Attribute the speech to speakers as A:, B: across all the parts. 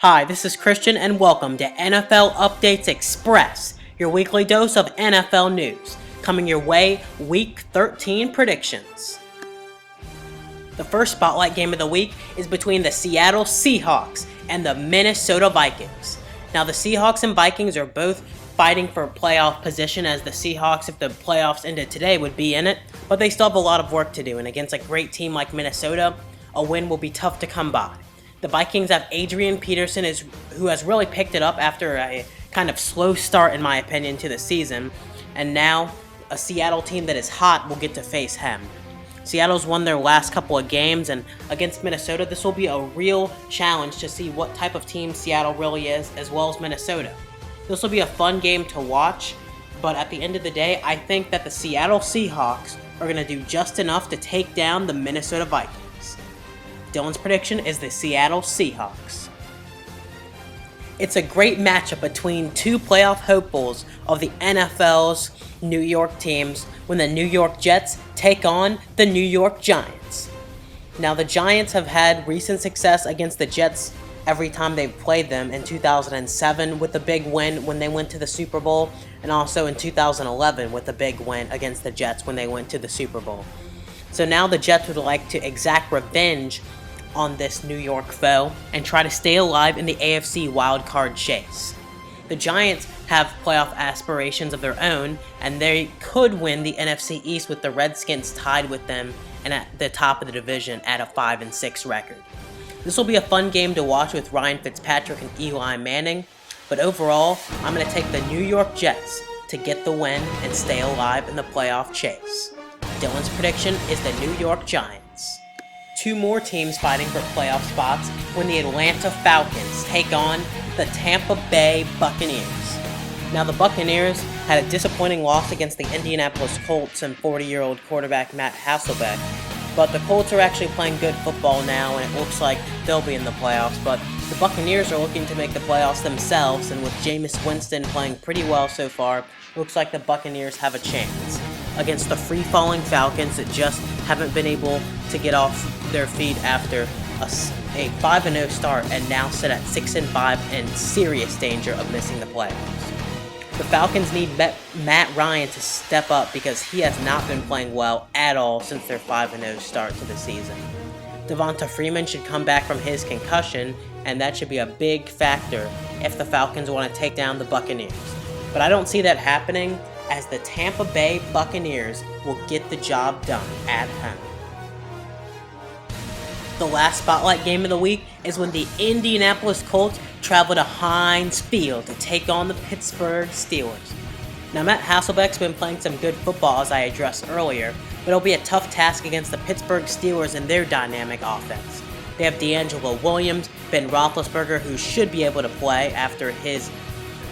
A: Hi, this is Christian and welcome to NFL Updates Express, your weekly dose of NFL news, coming your way Week 13 predictions. The first spotlight game of the week is between the Seattle Seahawks and the Minnesota Vikings. Now the Seahawks and Vikings are both fighting for playoff position, as the Seahawks, if the playoffs ended today, would be in it, but they still have a lot of work to do, and against a great team like Minnesota, a win will be tough to come by. The Vikings have Adrian Peterson, who has really picked it up after a kind of slow start, in my opinion, to the season, and now a Seattle team that is hot will get to face him. Seattle's won their last couple of games, and against Minnesota, this will be a real challenge to see what type of team Seattle really is, as well as Minnesota. This will be a fun game to watch, but at the end of the day, I think that the Seattle Seahawks are going to do just enough to take down the Minnesota Vikings. Dylan's prediction is the Seattle Seahawks. It's a great matchup between two playoff hopefuls of the NFL's New York teams when the New York Jets take on the New York Giants. Now, the Giants have had recent success against the Jets every time they've played them, in 2007 with a big win when they went to the Super Bowl, and also in 2011 with a big win against the Jets when they went to the Super Bowl. So now the Jets would like to exact revenge on this New York foe and try to stay alive in the AFC wildcard chase. The Giants have playoff aspirations of their own, and they could win the NFC East with the Redskins tied with them and at the top of the division at a 5-6 record. This will be a fun game to watch with Ryan Fitzpatrick and Eli Manning, but overall, I'm going to take the New York Jets to get the win and stay alive in the playoff chase. Dylan's prediction is the New York Giants. Two more teams fighting for playoff spots when the Atlanta Falcons take on the Tampa Bay Buccaneers. Now, the Buccaneers had a disappointing loss against the Indianapolis Colts and 40-year-old quarterback Matt Hasselbeck, but the Colts are actually playing good football now, and it looks like they'll be in the playoffs. But the Buccaneers are looking to make the playoffs themselves, and with Jameis Winston playing pretty well so far, it looks like the Buccaneers have a chance against the free-falling Falcons that just haven't been able to get off their feet after a 5-0 start and now sit at 6-5 and serious danger of missing the playoffs. The Falcons need Matt Ryan to step up because he has not been playing well at all since their 5-0 start to the season. Devonta Freeman should come back from his concussion, and that should be a big factor if the Falcons want to take down the Buccaneers. But I don't see that happening, as the Tampa Bay Buccaneers will get the job done at home. The last spotlight game of the week is when the Indianapolis Colts travel to Heinz Field to take on the Pittsburgh Steelers. Now, Matt Hasselbeck's been playing some good football, as I addressed earlier, but it'll be a tough task against the Pittsburgh Steelers and their dynamic offense. They have D'Angelo Williams, Ben Roethlisberger, who should be able to play after his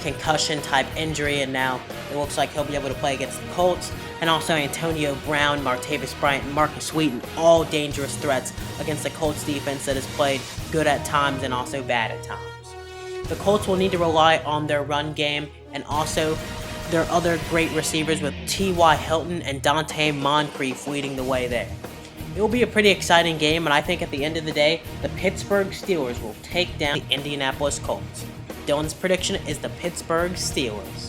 A: concussion-type injury, and now it looks like he'll be able to play against the Colts, and also Antonio Brown, Martavis Bryant, and Marcus Wheaton, all dangerous threats against the Colts defense that has played good at times and also bad at times. The Colts will need to rely on their run game and also their other great receivers with T.Y. Hilton and Dante Moncrief leading the way there. It will be a pretty exciting game, and I think at the end of the day, the Pittsburgh Steelers will take down the Indianapolis Colts. Dylan's prediction is the Pittsburgh Steelers.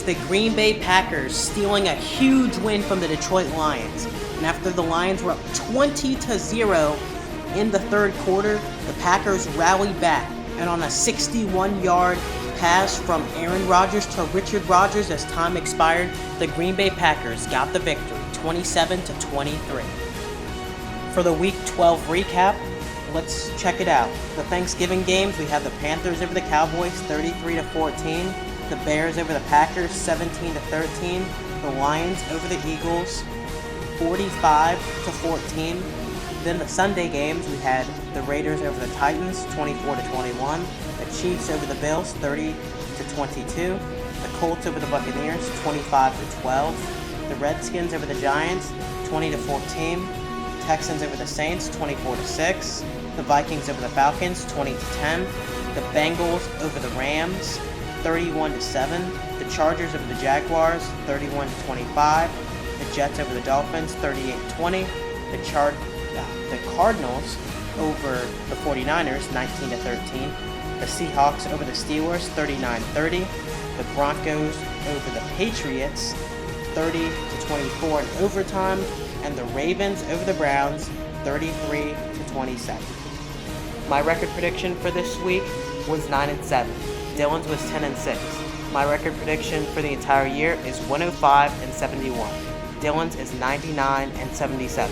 A: was the Green Bay Packers stealing a huge win from the Detroit Lions. And after the Lions were up 20-0 in the third quarter, the Packers rallied back. And on a 61-yard pass from Aaron Rodgers to Richard Rodgers as time expired, the Green Bay Packers got the victory, 27-23. For the Week 12 recap, let's check it out. The Thanksgiving games, we have the Panthers over the Cowboys, 33-14. The Bears over the Packers, 17-13. The Lions over the Eagles, 45-14. Then the Sunday games, we had the Raiders over the Titans, 24-21. The Chiefs over the Bills, 30-22. The Colts over the Buccaneers, 25-12. The Redskins over the Giants, 20-14. Texans over the Saints, 24-6. The Vikings over the Falcons, 20-10. The Bengals over the Rams, 31-7. The Chargers over the Jaguars, 31-25. The Jets over the Dolphins, 38-20. The Cardinals over the 49ers, 19-13. The Seahawks over the Steelers, 39-30. The Broncos over the Patriots, 30-24 in overtime. And the Ravens over the Browns, 33-27. My record prediction for this week was 9-7. Dylan's was 10-6. My record prediction for the entire year is 105-71. Dylan's is 99-77.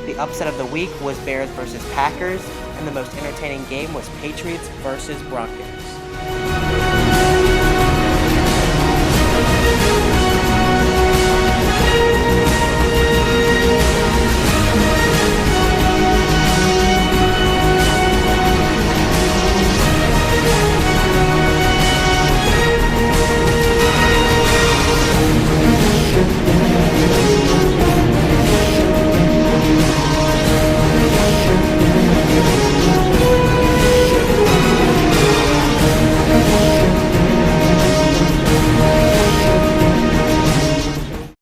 A: The upset of the week was Bears versus Packers, and the most entertaining game was Patriots versus Broncos.